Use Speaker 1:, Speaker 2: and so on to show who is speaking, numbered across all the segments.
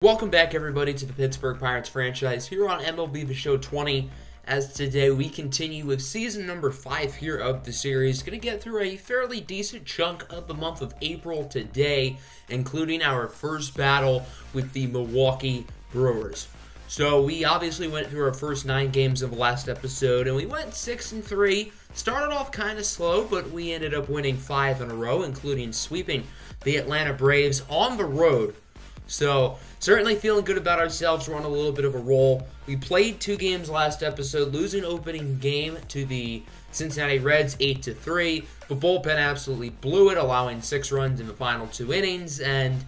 Speaker 1: Welcome back, everybody, to the Pittsburgh Pirates franchise here on MLB The Show 20. As today we continue with season number 5 here of the series. Going to get through a fairly decent chunk of the month of April today, including our first battle with the Milwaukee Brewers. So we obviously went through our first 9 games of the last episode, and we went 6-3. Started off kind of slow, but we ended up winning 5 in a row, including sweeping the Atlanta Braves on the road. So, certainly feeling good about ourselves. We're on a little bit of a roll. We played 2 games last episode, losing opening game to the Cincinnati Reds 8-3. The bullpen absolutely blew it, allowing 6 runs in the final 2 innings. And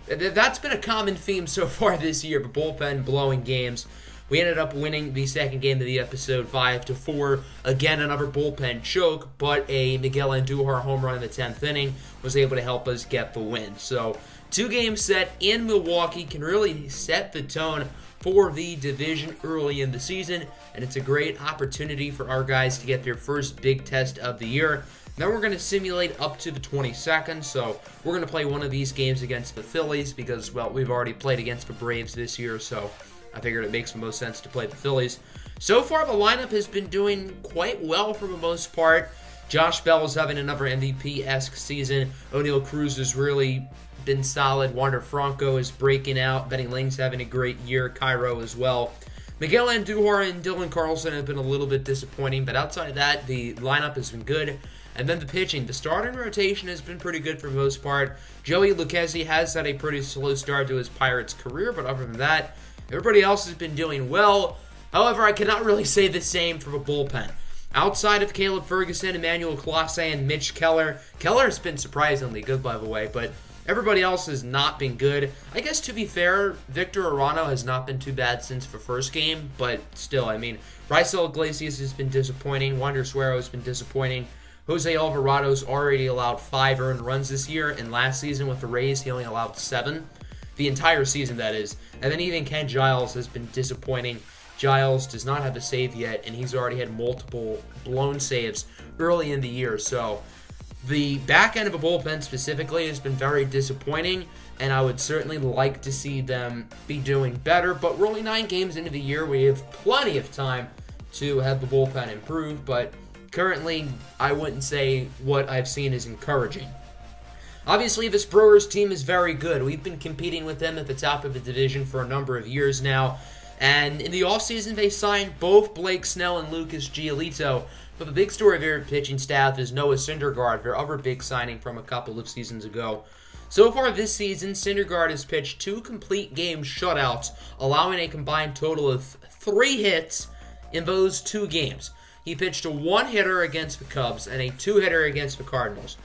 Speaker 1: that's been a common theme so far this year, the bullpen blowing games. We ended up winning the second game of the episode 5-4. Again, another bullpen choke, but a Miguel Andujar home run in the 10th inning was able to help us get the win. So, 2 games set in Milwaukee can really set the tone for the division early in the season, and it's a great opportunity for our guys to get their first big test of the year. Then we're going to simulate up to the 22nd, so we're going to play one of these games against the Phillies because, well, we've already played against the Braves this year, so I figured it makes the most sense to play the Phillies. So far, the lineup has been doing quite well for the most part. Josh Bell is having another MVP-esque season. O'Neal Cruz has really been solid. Wander Franco is breaking out. Benny Lang's having a great year. Cairo as well. Miguel Andujar and Dylan Carlson have been a little bit disappointing, but outside of that, the lineup has been good. And then the pitching. The starting rotation has been pretty good for the most part. Joey Lucchesi has had a pretty slow start to his Pirates career, but other than that, everybody else has been doing well. However, I cannot really say the same for the bullpen. Outside of Caleb Ferguson, Emmanuel Clase, and Mitch Keller. Keller's been surprisingly good, by the way, but everybody else has not been good. I guess, to be fair, Victor Arano has not been too bad since the first game, but still, I mean, Raisel Iglesias has been disappointing. Wander Suero has been disappointing. Jose Alvarado's already allowed 5 earned runs this year, and last season with the Rays, he only allowed 7. The entire season, that is. And then even Ken Giles has been disappointing. Giles does not have a save yet, and he's already had multiple blown saves early in the year, so the back end of a bullpen specifically has been very disappointing, and I would certainly like to see them be doing better, but we're only 9 games into the year. We have plenty of time to have the bullpen improve, but currently I wouldn't say what I've seen is encouraging. Obviously, this Brewers team is very good. We've been competing with them at the top of the division for a number of years now, and in the offseason they signed both Blake Snell and Lucas Giolito. But the big story of their pitching staff is Noah Cindergard, their other big signing from a couple of seasons ago. So far this season, Cindergard has pitched 2 complete game shutouts, allowing a combined total of 3 hits in those 2 games. He pitched a 1-hitter against the Cubs and a 2-hitter against the Cardinals.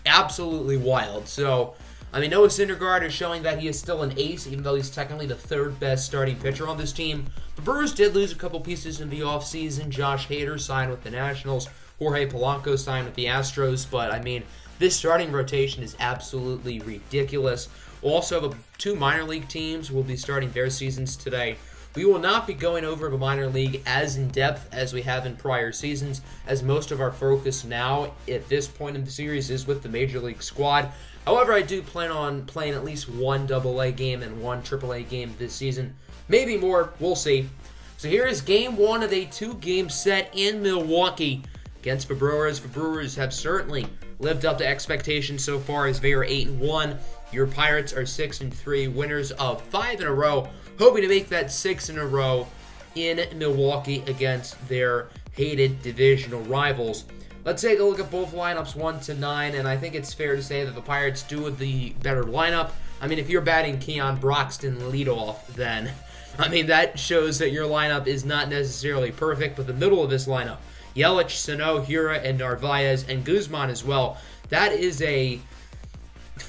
Speaker 1: Absolutely wild. So, I mean, Noah Cindergard is showing that he is still an ace, even though he's technically the 3rd best starting pitcher on this team. The Brewers did lose a couple pieces in the offseason. Josh Hader signed with the Nationals. Jorge Polanco signed with the Astros. But, I mean, this starting rotation is absolutely ridiculous. Also, the 2 minor league teams will be starting their seasons today. We will not be going over the minor league as in-depth as we have in prior seasons, as most of our focus now at this point in the series is with the Major League squad. However, I do plan on playing at least 1 AA game and 1 AAA game this season. Maybe more, we'll see. So here is Game 1 of a 2-game set in Milwaukee against the Brewers. The Brewers have certainly lived up to expectations so far as they are 8-1. Your Pirates are 6-3, winners of 5 in a row, hoping to make that 6 in a row in Milwaukee against their hated divisional rivals. Let's take a look at both lineups 1-9, and I think it's fair to say that the Pirates do with the better lineup. I mean, if you're batting Keon Broxton leadoff, then, I mean, that shows that your lineup is not necessarily perfect, but the middle of this lineup, Yelich, Sano, Hura, and Narvaez, and Guzman as well, that is a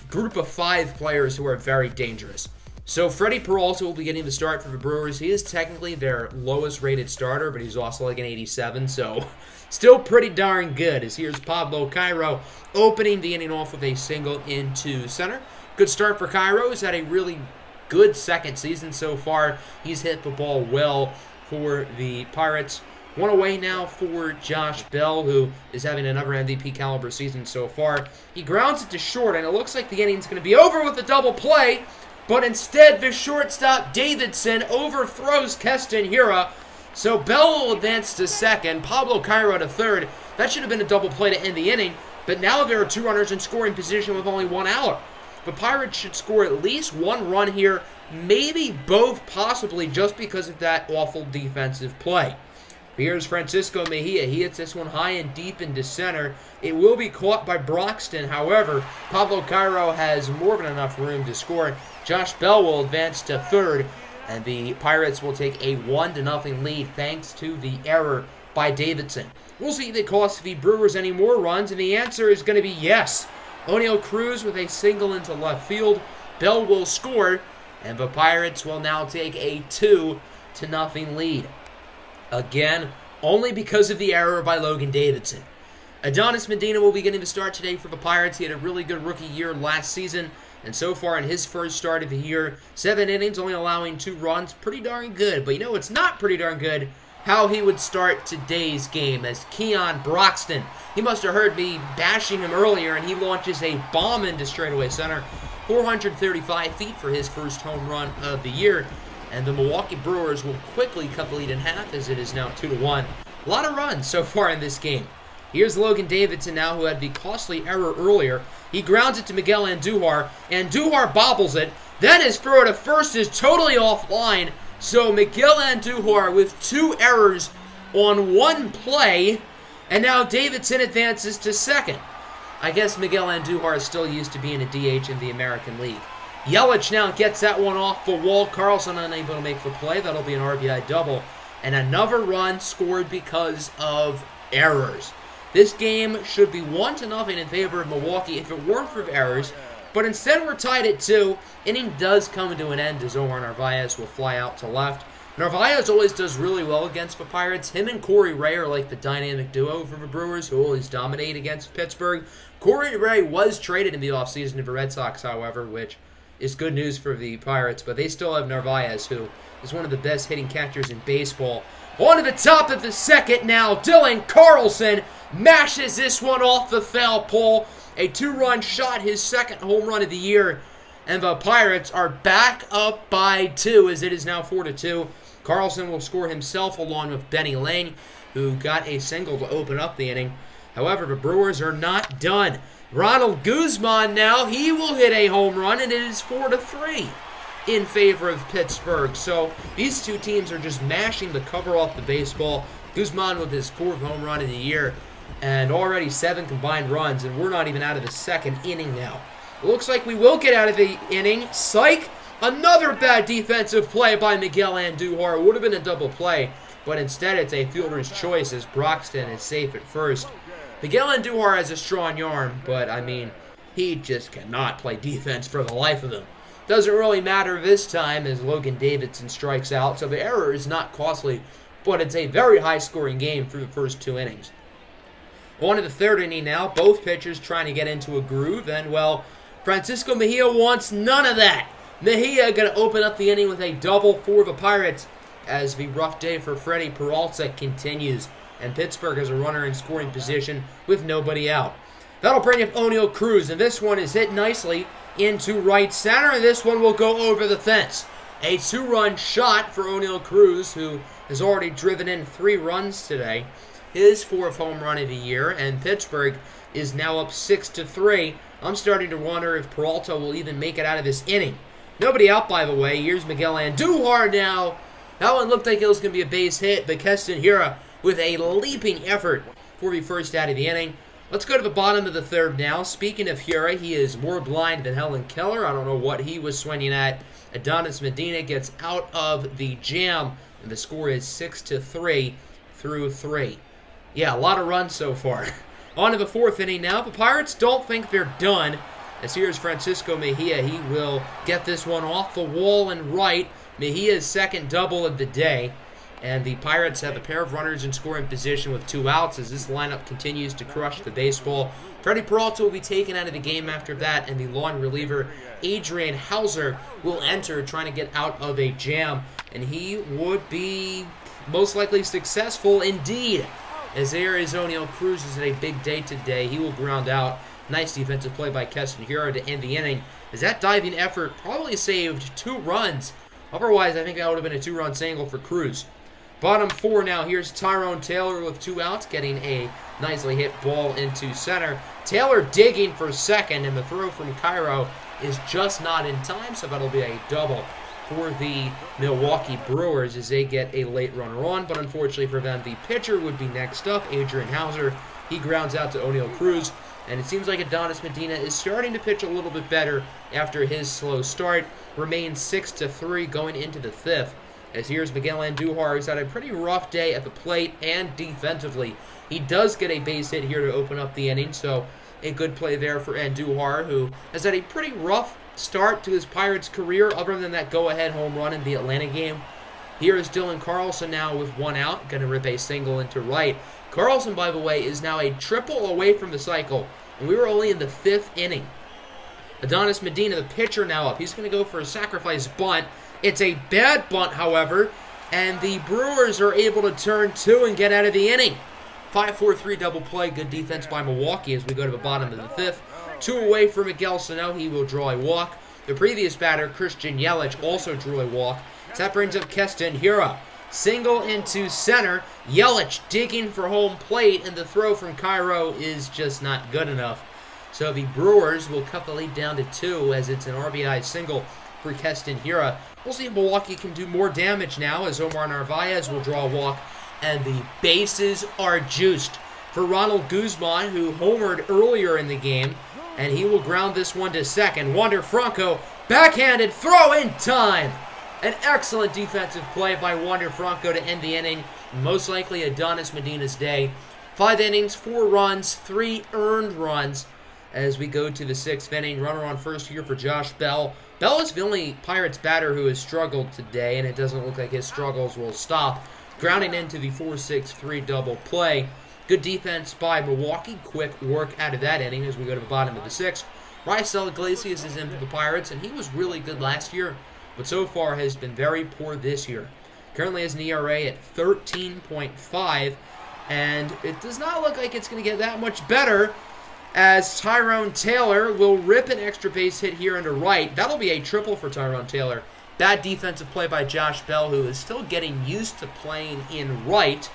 Speaker 1: group of 5 players who are very dangerous. So Freddie Peralta will be getting the start for the Brewers. He is technically their lowest rated starter, but he's also like an 87, so still pretty darn good. As here's Pablo Cairo opening the inning off with a single into center. Good start for Cairo. He's had a really good second season so far. He's hit the ball well for the Pirates. 1 away now for Josh Bell, who is having another MVP caliber season so far. He grounds it to short, and it looks like the inning's going to be over with a double play. But instead, the shortstop Davidson overthrows Keston Hiura. So Bell will advance to second, Pablo Cairo to third. That should have been a double play to end the inning. But now there are 2 runners in scoring position with only 1 out. The Pirates should score at least 1 run here, maybe both possibly just because of that awful defensive play. Here's Francisco Mejia. He hits this one high and deep into center. It will be caught by Broxton. However, Pablo Cairo has more than enough room to score. Josh Bell will advance to third, and the Pirates will take a 1-0 lead thanks to the error by Davidson. We'll see if it costs the Brewers any more runs, and the answer is going to be yes. Oneil Cruz with a single into left field. Bell will score, and the Pirates will now take a 2-0 lead. Again, only because of the error by Logan Davidson. Adonis Medina will be getting the start today for the Pirates. He had a really good rookie year last season, and so far in his first start of the year, 7 innings, only allowing 2 runs. Pretty darn good, but you know it's not pretty darn good how he would start today's game as Keon Broxton. He must have heard me bashing him earlier, and he launches a bomb into straightaway center. 435 feet for his first home run of the year. And the Milwaukee Brewers will quickly cut the lead in half as it is now 2-1. A lot of runs so far in this game. Here's Logan Davidson now, who had the costly error earlier. He grounds it to Miguel Andujar, and Andujar bobbles it. Then his throw to first is totally offline. So Miguel Andujar with 2 errors on 1 play, and now Davidson advances to second. I guess Miguel Andujar is still used to being a DH in the American League. Yelich now gets that one off the wall. Carlson unable to make the play. That'll be an RBI double. And another run scored because of errors. This game should be 1-0 in favor of Milwaukee if it weren't for errors. But instead we're tied at 2. Inning does come to an end as Omar Narvaez will fly out to left. Narvaez always does really well against the Pirates. Him and Corey Ray are like the dynamic duo for the Brewers who always dominate against Pittsburgh. Corey Ray was traded in the offseason to the Red Sox, however, which is good news for the Pirates. But they still have Narvaez, who is one of the best hitting catchers in baseball. On to the top of the second now. Dylan Carlson mashes this one off the foul pole. A 2-run shot, his second home run of the year. And the Pirates are back up by 2 as it is now 4-2. Carlson will score himself along with Benny Lane, who got a single to open up the inning. However, the Brewers are not done. Ronald Guzman now, he will hit a home run, and it is 4-3 in favor of Pittsburgh. So these 2 teams are just mashing the cover off the baseball. Guzman with his 4th home run of the year, and already 7 combined runs, and we're not even out of the second inning now. It looks like we will get out of the inning. Psych! Another bad defensive play by Miguel Andujar. It would have been a double play, but instead it's a fielder's choice as Broxton is safe at first. Miguel Andujar has a strong arm, but, I mean, he just cannot play defense for the life of him. Doesn't really matter this time as Logan Davidson strikes out, so the error is not costly, but it's a very high-scoring game through the first 2 innings. On to the 3rd inning now, both pitchers trying to get into a groove, and, well, Francisco Mejia wants none of that. Mejia going to open up the inning with a double for the Pirates as the rough day for Freddie Peralta continues. And Pittsburgh has a runner in scoring position with nobody out. That'll bring up Oneil Cruz, and this one is hit nicely into right center, and this one will go over the fence. A 2-run shot for Oneil Cruz, who has already driven in 3 runs today. His 4th home run of the year, and Pittsburgh is now up 6-3. I'm starting to wonder if Peralta will even make it out of this inning. Nobody out, by the way. Here's Miguel Andujar now. That one looked like it was going to be a base hit, but Keston Hiura with a leaping effort for the first out of the inning. Let's go to the bottom of the 3rd now. Speaking of Hiura, he is more blind than Helen Keller. I don't know what he was swinging at. Adonis Medina gets out of the jam, and the score is 6-3 through 3. Yeah, a lot of runs so far. On to the 4th inning now. The Pirates don't think they're done. As here's Francisco Mejia. He will get this one off the wall and right. Mejia's 2nd double of the day. And the Pirates have a pair of runners in scoring position with 2 outs as this lineup continues to crush the baseball. Freddie Peralta will be taken out of the game after that, and the long reliever Adrian Hauser will enter trying to get out of a jam. And he would be most likely successful indeed. As there is Oneil Cruz is a big day today. He will ground out Nice defensive play by Keston Hero to end the inning, as that diving effort probably saved 2 runs. Otherwise, I think that would have been a 2-run single for Cruz. Bottom 4 now. Here's Tyrone Taylor with 2 outs, getting a nicely hit ball into center. Taylor digging for second, and the throw from Cairo is just not in time, so that'll be a double for the Milwaukee Brewers as they get a late runner on. But unfortunately for them, the pitcher would be next up, Adrian Hauser. He grounds out to O'Neal Cruz, and it seems like Adonis Medina is starting to pitch a little bit better after his slow start. Remains 6-3 going into the 5th. As here's Miguel Andujar, who's had a pretty rough day at the plate and defensively. He does get a base hit here to open up the inning, so a good play there for Andujar, who has had a pretty rough start to his Pirates career, other than that go-ahead home run in the Atlanta game. Here is Dylan Carlson now with 1 out, going to rip a single into right. Carlson, by the way, is now a triple away from the cycle, and we were only in the 5th inning. Adonis Medina, the pitcher, now up. He's going to go for a sacrifice bunt. It's a bad bunt, however, and the Brewers are able to turn 2 and get out of the inning. 5-4-3 double play. Good defense by Milwaukee as we go to the bottom of the 5th. 2 away for Miguel Sano. He will draw a walk. The previous batter, Christian Yelich, also drew a walk. So that brings up Keston Hero. Single into center. Yelich digging for home plate, and the throw from Cairo is just not good enough. So the Brewers will cut the lead down to 2 as it's an RBI single for Keston Hero. We'll see if Milwaukee can do more damage now as Omar Narvaez will draw a walk, and the bases are juiced for Ronald Guzman, who homered earlier in the game, and he will ground this one to second. Wander Franco, backhanded throw in time. An excellent defensive play by Wander Franco to end the inning. Most likely Adonis Medina's day. 5 innings, 4 runs, 3 earned runs. As we go to the 6th inning, runner on first here for Josh Bell. Bell is the only Pirates batter who has struggled today, and it doesn't look like his struggles will stop. Grounding into the 4-6-3 double play. Good defense by Milwaukee. Quick work out of that inning as we go to the bottom of the 6th. Bryce Iglesias is in for the Pirates, and he was really good last year, but so far has been very poor this year. Currently has an ERA at 13.5, and it does not look like it's going to get that much better, as Tyrone Taylor will rip an extra base hit here into right. That'll be a triple for Tyrone Taylor. Bad defensive play by Josh Bell, who is still getting used to playing in right,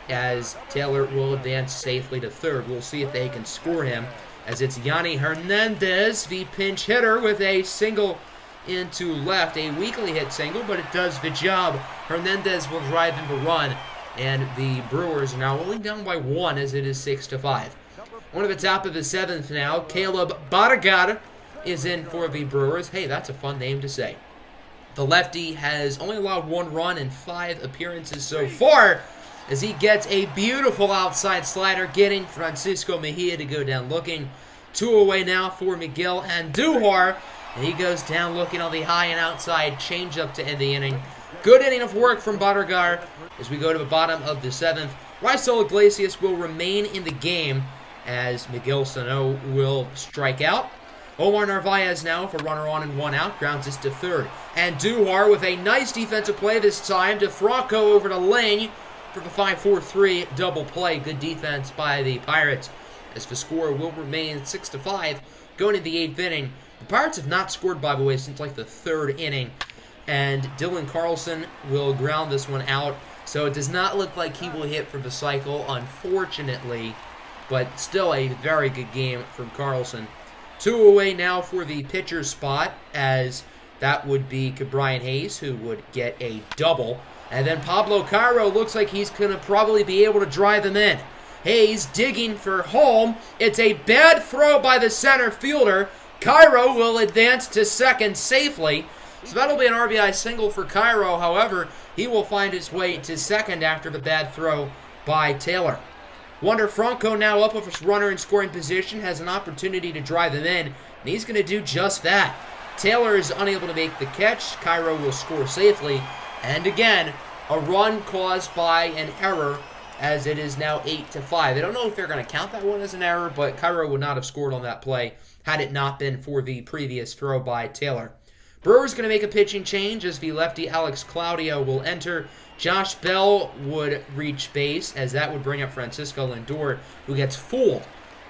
Speaker 1: as Taylor will advance safely to 3rd. We'll see if they can score him, as it's Yanni Hernandez, the pinch hitter, with a single into left. A weakly hit single, but it does the job. Hernandez will drive in the run, and the Brewers are now only down by 1 as it is 6-5. One at the top of the 7th now. Caleb Barragar is in for the Brewers. Hey, that's a fun name to say. The lefty has only allowed 1 run in 5 appearances so far, as he gets a beautiful outside slider, getting Francisco Mejia to go down looking. 2 away now for Miguel Andujar, and he goes down looking on the high and outside changeup to end the inning. Good inning of work from Barragar as we go to the bottom of the 7th. Bryce Iglesias will remain in the game, as Miguel Sano will strike out. Omar Narvaez now for runner on and 1 out. Grounds this to 3rd. And Andujar with a nice defensive play this time to Franco over to Lane for the 5-4-3 double play. Good defense by the Pirates, as the score will remain 6-5 going into the 8th inning. The Pirates have not scored, by the way, since like the 3rd inning. And Dylan Carlson will ground this one out. So it does not look like he will hit for the cycle, unfortunately. But still a very good game from Carlson. 2 away now for the pitcher's spot, as that would be Brian Hayes, who would get a double. And then Pablo Cairo looks like he's going to probably be able to drive them in. Hayes digging for home. It's a bad throw by the center fielder. Cairo will advance to 2nd safely. So that'll be an RBI single for Cairo. However, he will find his way to 2nd after the bad throw by Taylor. Wander Franco now up with his runner in scoring position, has an opportunity to drive them in, and he's going to do just that. Taylor is unable to make the catch. Cairo will score safely. And again, a run caused by an error, as it is now 8-5. I don't know if they're going to count that one as an error, but Cairo would not have scored on that play had it not been for the previous throw by Taylor. Brewers going to make a pitching change as the lefty Alex Claudio will enter. Josh Bell would reach base, as that would bring up Francisco Lindor, who gets fooled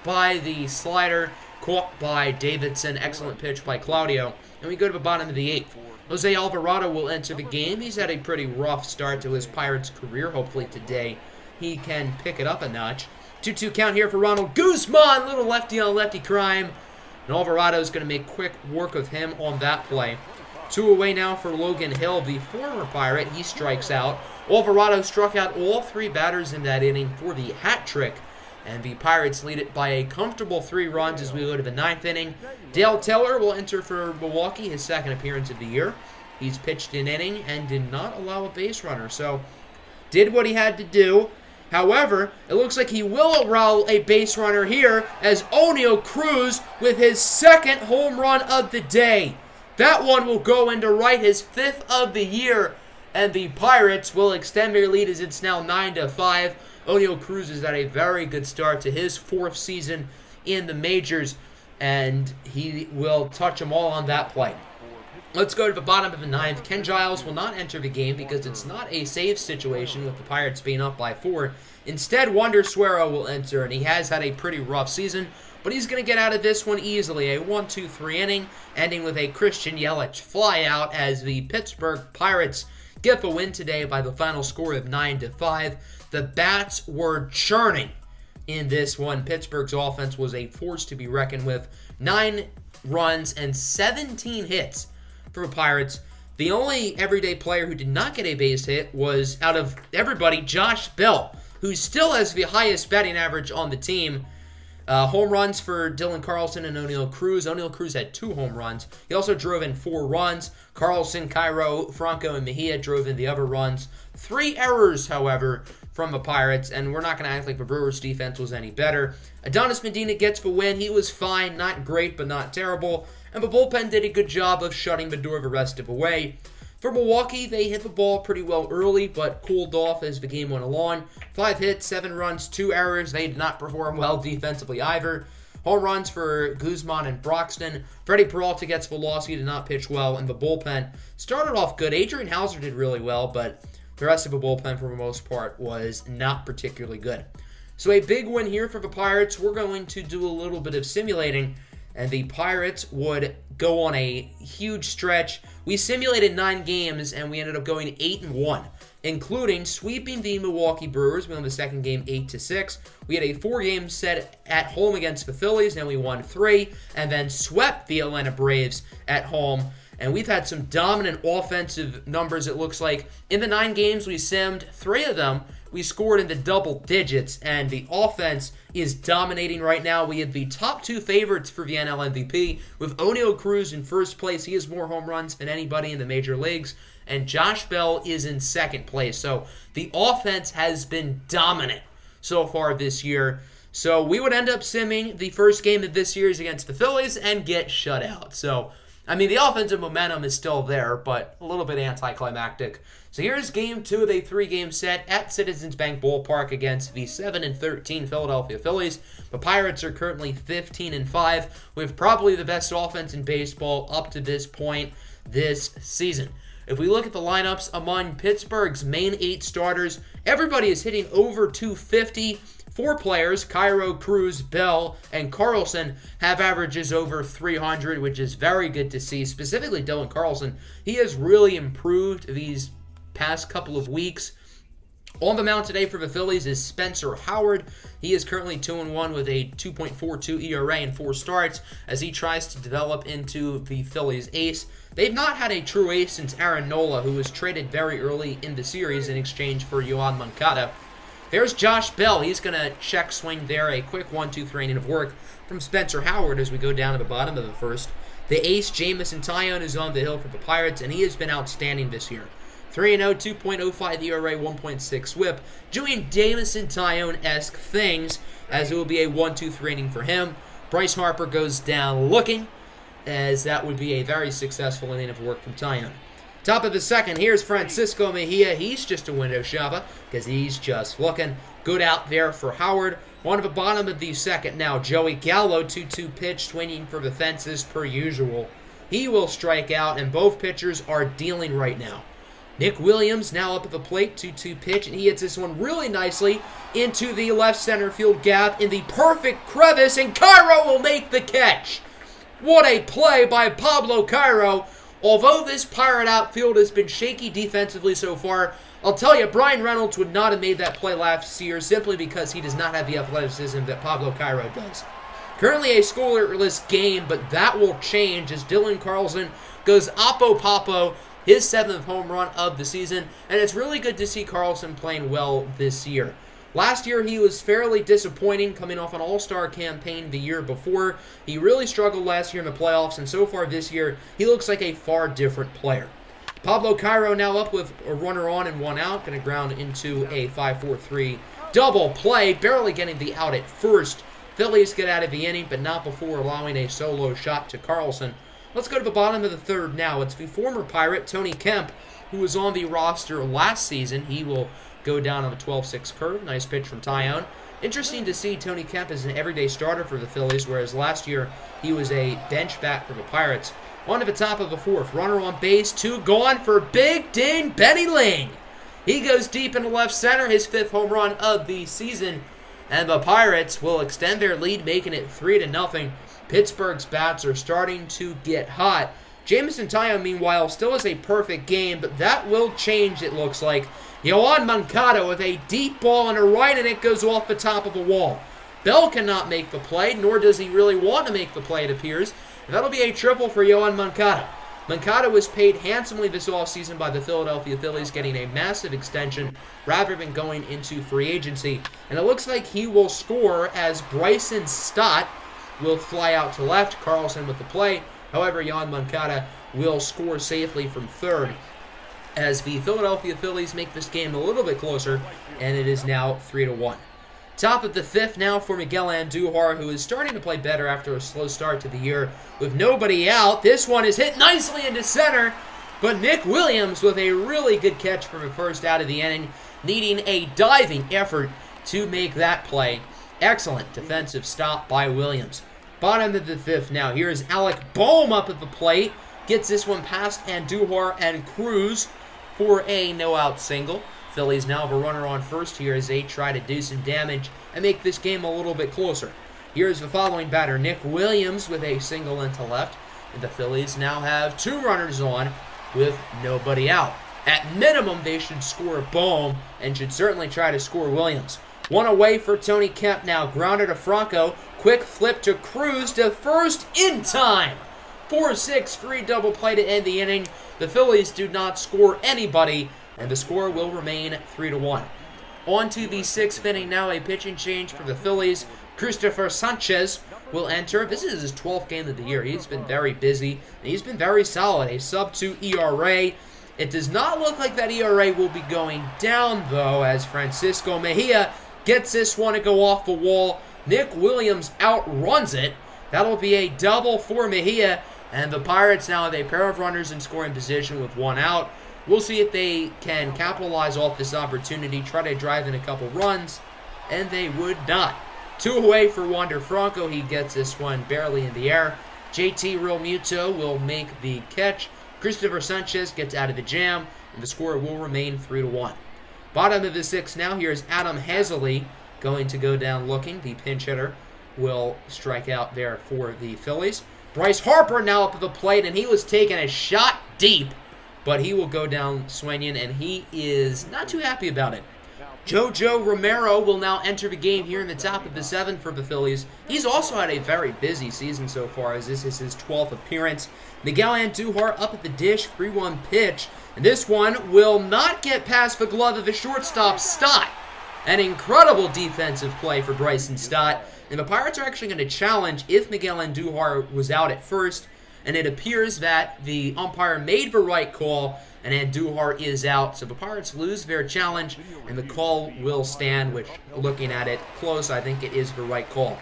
Speaker 1: by the slider, caught by Davidson. Excellent pitch by Claudio. And we go to the bottom of the 8th. Jose Alvarado will enter the game. He's had a pretty rough start to his Pirates career. Hopefully today he can pick it up a notch. 2-2 count here for Ronald Guzman. Little lefty on lefty crime. And Alvarado's going to make quick work of him on that play. 2 away now for Logan Hill, the former Pirate. He strikes out. Alvarado struck out all 3 batters in that inning for the hat trick. And the Pirates lead it by a comfortable 3 runs as we go to the 9th inning. Dale Taylor will enter for Milwaukee, his 2nd appearance of the year. He's pitched an inning and did not allow a base runner, so did what he had to do. However, it looks like he will allow a base runner here as O'Neal Cruz with his 2nd home run of the day. That one will go into right, his 5th of the year, and the Pirates will extend their lead as it's now 9-5. O'Neal Cruz has had a very good start to his 4th season in the majors, and he will touch them all on that play. Let's go to the bottom of the 9th. Ken Giles will not enter the game because it's not a save situation with the Pirates being up by 4. Instead, Wander Suero will enter, and he has had a pretty rough season, but he's going to get out of this one easily. A 1-2-3 inning, ending with a Christian Yelich flyout as the Pittsburgh Pirates get the win today by the final score of 9-5. The bats were churning in this one. Pittsburgh's offense was a force to be reckoned with. 9 runs and 17 hits for the Pirates. The only everyday player who did not get a base hit was, out of everybody, Josh Bell, who still has the highest batting average on the team. Home runs for Dylan Carlson and O'Neal Cruz. O'Neal Cruz had 2 home runs. He also drove in 4 runs. Carlson, Cairo, Franco, and Mejia drove in the other runs. 3 errors, however, from the Pirates, and we're not going to act like the Brewers' defense was any better. Adonis Medina gets the win. He was fine, not great, but not terrible. And the bullpen did a good job of shutting the door the rest of the way. For Milwaukee, they hit the ball pretty well early, but cooled off as the game went along. 5 hits, 7 runs, 2 errors. They did not perform well defensively either. Home runs for Guzman and Broxton. Freddie Peralta gets the loss. He did not pitch well, and the bullpen started off good. Adrian Hauser did really well, but the rest of the bullpen, for the most part, was not particularly good. So a big win here for the Pirates. We're going to do a little bit of simulating, and the Pirates would go on a huge stretch. We simulated 9 games, and we ended up going 8-1, including sweeping the Milwaukee Brewers. We won the second game 8-6. We had a 4-game set at home against the Phillies, and we won 3, and then swept the Atlanta Braves at home. And we've had some dominant offensive numbers, it looks like. In the 9 games we simmed, 3 of them we scored in the double digits, and the offense is dominating right now. We have the top 2 favorites for the NL MVP, with O'Neal Cruz in first place. He has more home runs than anybody in the major leagues, and Josh Bell is in second place. So the offense has been dominant so far this year. So we would end up simming the first game of this series against the Phillies and get shut out. So, I mean, the offensive momentum is still there, but a little bit anticlimactic. So here's game 2 of a 3-game set at Citizens Bank Ballpark against the 7-13 Philadelphia Phillies. The Pirates are currently 15-5, with probably the best offense in baseball up to this point this season. If we look at the lineups among Pittsburgh's main 8 starters, everybody is hitting over 250. 4 players, Cairo, Cruz, Bell, and Carlson, have averages over 300, which is very good to see. Specifically, Dylan Carlson, he has really improved these past couple of weeks. On the mound today for the Phillies is Spencer Howard. He is currently 2-1 with a 2.42 ERA in 4 starts as he tries to develop into the Phillies ace. They've not had a true ace since Aaron Nola, who was traded very early in the series in exchange for Yoan Moncada. There's Josh Bell. He's going to check swing there. A quick 1-2-3 inning of work from Spencer Howard as we go down to the bottom of the first. The ace, Jamison Tyone, is on the hill for the Pirates, and he has been outstanding this year. 3-0, 2.05 ERA, 1.6 whip. Doing Jamison Tyone-esque things, as it will be a 1-2-3 inning for him. Bryce Harper goes down looking, as that would be a very successful inning of work from Tyone. Top of the second, here's Francisco Mejia. He's just a window shopper because he's just looking. Good out there for Howard. On to the bottom of the second now. Joey Gallo, 2-2 pitch, swinging for the fences per usual. He will strike out, and both pitchers are dealing right now. Nick Williams now up at the plate, 2-2 pitch, and he hits this one really nicely into the left center field gap in the perfect crevice, and Cairo will make the catch. What a play by Pablo Cairo. Although this Pirate outfield has been shaky defensively so far, I'll tell you, Brian Reynolds would not have made that play last year simply because he does not have the athleticism that Pablo Cairo does. Currently a scoreless game, but that will change as Dylan Carlson goes oppo popo, his 7th home run of the season, and it's really good to see Carlson playing well this year. Last year, he was fairly disappointing coming off an all-star campaign the year before. He really struggled last year in the playoffs, and so far this year, he looks like a far different player. Pablo Cairo now up with a runner on and 1 out, going to ground into a 5-4-3 double play, barely getting the out at first. Phillies get out of the inning, but not before allowing a solo shot to Carlson. Let's go to the bottom of the 3rd now. It's the former Pirate, Tony Kemp, who was on the roster last season. He will go down on a 12-6 curve. Nice pitch from Tyrone. Interesting to see Tony Kemp as an everyday starter for the Phillies, whereas last year he was a bench bat for the Pirates. On to the top of the 4th. Runner on base, 2 gone for Big Dane Benny Ling. He goes deep into left center, his 5th home run of the season. And the Pirates will extend their lead, making it 3-0. Pittsburgh's bats are starting to get hot. Jameson Taillon, meanwhile, still has a perfect game, but that will change, it looks like. Yoan Moncada with a deep ball on the right, and it goes off the top of the wall. Bell cannot make the play, nor does he really want to make the play, it appears. And that'll be a triple for Yoan Moncada. Moncada was paid handsomely this offseason by the Philadelphia Phillies, getting a massive extension rather than going into free agency. And it looks like he will score as Bryson Stott will fly out to left. Carlson with the play. However, Yoan Moncada will score safely from 3rd as the Philadelphia Phillies make this game a little bit closer, and it is now 3-1. Top of the 5th now for Miguel Andujar, who is starting to play better after a slow start to the year with nobody out. This one is hit nicely into center, but Nick Williams with a really good catch from the first out of the inning, needing a diving effort to make that play. Excellent defensive stop by Williams. Bottom of the 5th now. Here's Alec Bohm up at the plate. Gets this one past Andujar and Cruz for a no-out single. Phillies now have a runner on first here as they try to do some damage and make this game a little bit closer. Here's the following batter, Nick Williams, with a single into left. And the Phillies now have 2 runners on with nobody out. At minimum, they should score Bohm and should certainly try to score Williams. 1 away for Tony Kemp now. Grounder to Franco. Quick flip to Cruz to first in time. 4-6-3 double play to end the inning. The Phillies do not score anybody, and the score will remain 3-1. On to the 6th inning now, a pitching change for the Phillies. Christopher Sanchez will enter. This is his 12th game of the year. He's been very busy, and he's been very solid. A sub-2 ERA. It does not look like that ERA will be going down, though, as Francisco Mejia gets this one to go off the wall. Nick Williams outruns it. That'll be a double for Mejia, and the Pirates now have a pair of runners in scoring position with 1 out. We'll see if they can capitalize off this opportunity, try to drive in a couple runs, and they would not. 2 away for Wander Franco. He gets this one barely in the air. JT Realmuto will make the catch. Christopher Sanchez gets out of the jam, and the score will remain 3-1. Bottom of the 6th now. Here's Adam Haseley going to go down looking. The pinch hitter will strike out there for the Phillies. Bryce Harper now up at the plate, and he was taking a shot deep, but he will go down swinging, and he is not too happy about it. Jojo Romero will now enter the game here in the top of the 7th for the Phillies. He's also had a very busy season so far, as this is his 12th appearance. Miguel Andujar up at the dish, 3-1 pitch, and this one will not get past the glove of the shortstop, Stott. An incredible defensive play for Bryson Stott, and the Pirates are actually going to challenge if Miguel Andujar was out at first, and it appears that the umpire made the right call, and Andujar is out. So the Pirates lose their challenge, and the call will stand, which, looking at it close, I think it is the right call.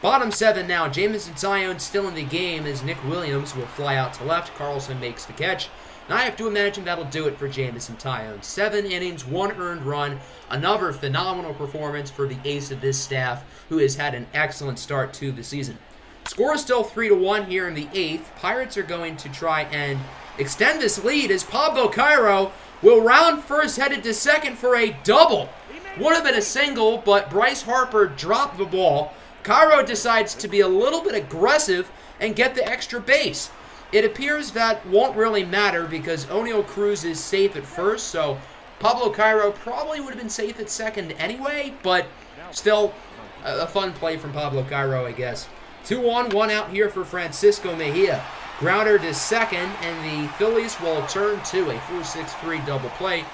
Speaker 1: Bottom 7 now. Jameson Taillon still in the game as Nick Williams will fly out to left. Carlson makes the catch. Now I have to imagine that'll do it for Jameson Taillon. 7 innings, 1 earned run. Another phenomenal performance for the ace of this staff, who has had an excellent start to the season. Score is still 3-1 here in the 8th. Pirates are going to try and extend this lead as Pablo Cairo will round first, headed to second for a double. Would have been a single, but Bryce Harper dropped the ball. Cairo decides to be a little bit aggressive and get the extra base. It appears that won't really matter because O'Neal Cruz is safe at first, so Pablo Cairo probably would have been safe at second anyway, but still a fun play from Pablo Cairo, I guess. 2 on, 1 out here for Francisco Mejia. Grounder to second, and the Phillies will turn to a 4-6-3 double play.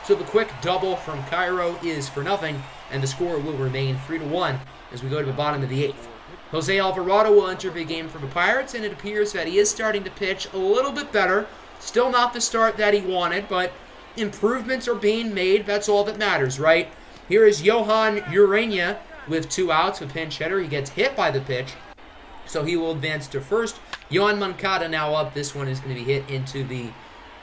Speaker 1: So the quick double from Cairo is for nothing, and the score will remain 3-1 as we go to the bottom of the 8th. Jose Alvarado will enter the game for the Pirates, and it appears that he is starting to pitch a little bit better. Still not the start that he wanted, but improvements are being made. That's all that matters, right? Here is Johan Urania with 2 outs, a pinch hitter. He gets hit by the pitch, so he will advance to first. Yohan Moncada now up. This one is going to be hit into the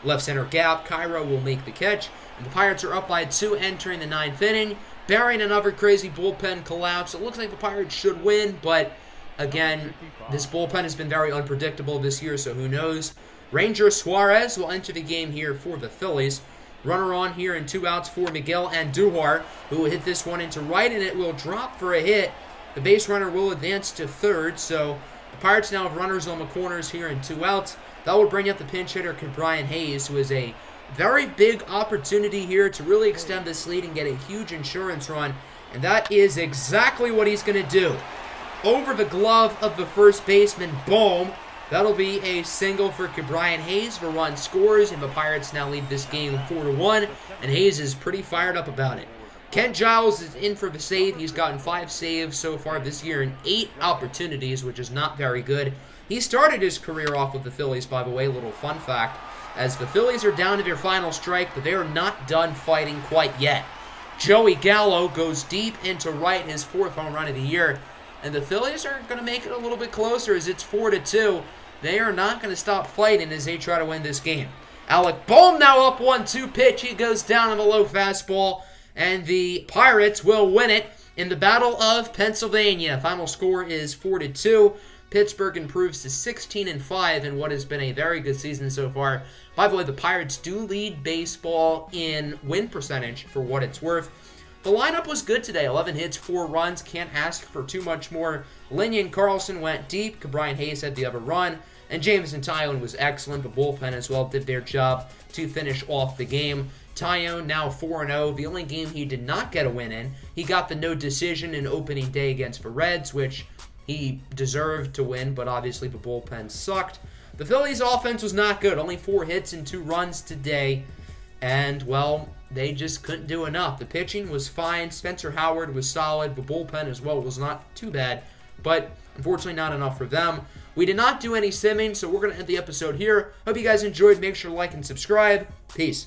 Speaker 1: left center gap. Cairo will make the catch, and the Pirates are up by 2 entering the 9th inning. Bearing another crazy bullpen collapse. It looks like the Pirates should win, but again, this bullpen has been very unpredictable this year, so who knows. Ranger Suarez will enter the game here for the Phillies. Runner on here and 2 outs for Miguel Andujar, who will hit this one into right, and it will drop for a hit. The base runner will advance to third, so the Pirates now have runners on the corners here and 2 outs. That will bring up the pinch hitter, Brian Hayes, who is a very big opportunity here to really extend this lead and get a huge insurance run, and that is exactly what he's going to do. Over the glove of the first baseman, boom. That'll be a single for Brian Hayes. The run scores, and the Pirates now lead this game 4-1, and Hayes is pretty fired up about it. Kent Giles is in for the save. He's gotten 5 saves so far this year in 8 opportunities, which is not very good. He started his career off with the Phillies, by the way, little fun fact, as the Phillies are down to their final strike, but they are not done fighting quite yet. Joey Gallo goes deep into right, his 4th home run of the year, and the Phillies are going to make it a little bit closer as it's 4-2. They are not going to stop fighting as they try to win this game. Alec Bohm now up 1-2 pitch. He goes down on the low fastball, and the Pirates will win it in the Battle of Pennsylvania. Final score is 4-2. Pittsburgh improves to 16-5 in what has been a very good season so far. By the way, the Pirates do lead baseball in win percentage for what it's worth. The lineup was good today. 11 hits, 4 runs. Can't ask for too much more. Linyon Carlson went deep. Brian Hayes had the other run. And Jameson Tyrone was excellent. The bullpen as well did their job to finish off the game. Tyrone now 4-0. The only game he did not get a win in. He got the no decision in opening day against the Reds, which he deserved to win, but obviously the bullpen sucked. The Phillies' offense was not good. Only 4 hits and 2 runs today. And, well, they just couldn't do enough. The pitching was fine. Spencer Howard was solid. The bullpen as well was not too bad, but unfortunately not enough for them. We did not do any simming, so we're going to end the episode here. Hope you guys enjoyed. Make sure to like and subscribe. Peace.